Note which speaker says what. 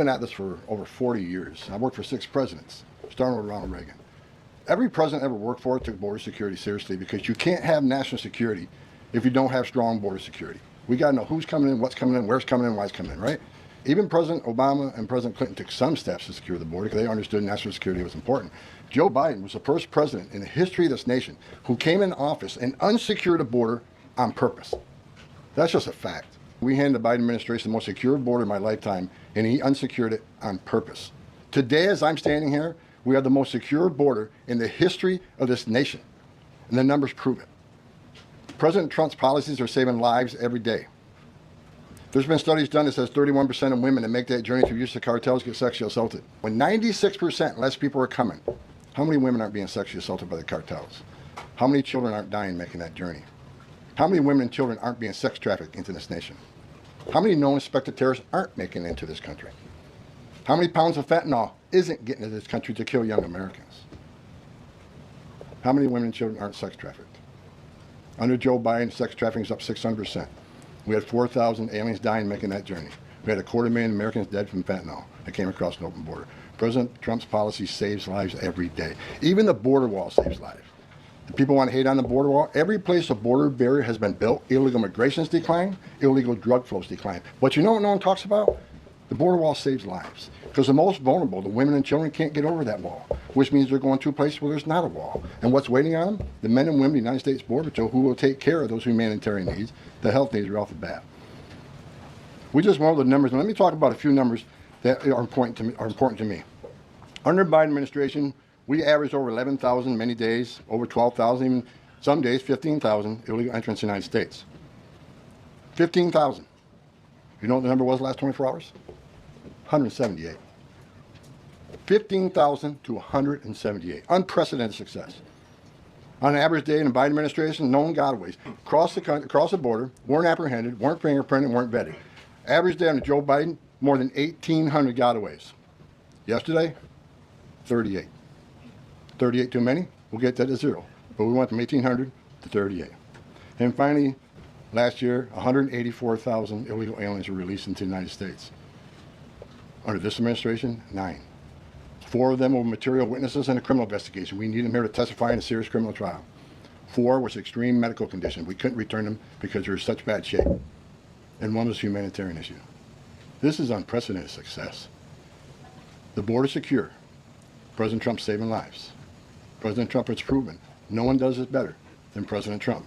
Speaker 1: been at this for over 40 years. I worked for 6 presidents, starting with Ronald Reagan. Every president ever worked for took border security seriously, because you can't have national security if you don't have strong border security. We got to know who's coming in, what's coming in, where's coming in, why it's coming in, right? Even President Obama and President Clinton took some steps to secure the border because they understood national security was important. Joe Biden was the first president in the history of this nation who came in office and unsecured a border on purpose. That's just a fact. We handed the Biden administration the most secure border in my lifetime, and he unsecured it on purpose. Today, as I'm standing here, we have the most secure border in the history of this nation, and the numbers prove it. President Trump's policies are saving lives every day. There's been studies done that says 31% of women that make that journey through use of cartels get sexually assaulted. When 96% less people are coming, how many women aren't being sexually assaulted by the cartels? How many children aren't dying making that journey? How many women and children aren't being sex trafficked into this nation? How many known suspected terrorists aren't making it into this country? How many pounds of fentanyl isn't getting into this country to kill young Americans? How many women and children aren't sex trafficked? Under Joe Biden, sex trafficking is up 600%. We had 4,000 aliens dying making that journey. We had 250,000 Americans dead from fentanyl that came across an open border. President Trump's policy saves lives every day. Even the border wall saves lives. If people want to hate on the border wall, every place a border barrier has been built, illegal migration's declined, illegal drug flows declined. But you know what no one talks about? The border wall saves lives. Because the most vulnerable, the women and children, can't get over that wall, which means they're going to a place where there's not a wall. And what's waiting on them? The men and women of the United States Border Patrol, who will take care of those humanitarian needs, the health needs right off the bat. We just went over the numbers, and let me talk about a few numbers that are important to me. Under the Biden administration, we averaged over 11,000 many days, over 12,000, even some days 15,000 illegal entrants in the United States. 15,000. You know what the number was the last 24 hours? 178. 15,000 to 178. Unprecedented success. On an average day in the Biden administration, known gotaways across the country, across the border, weren't apprehended, weren't fingerprinted, weren't vetted. Average day under Joe Biden, more than 1,800 gotaways. Yesterday, 38. 38 too many? We'll get that to 0. But we went from 1,800 to 38. And finally, last year, 184,000 illegal aliens were released into the United States. Under this administration, 9. 4 of them were material witnesses in a criminal investigation. We need them here to testify in a serious criminal trial. 4 was extreme medical condition. We couldn't return them because they were in such bad shape. And 1 was a humanitarian issue. This is unprecedented success. The border is secure. President Trump's saving lives. President Trump has proven no one does it better than President Trump.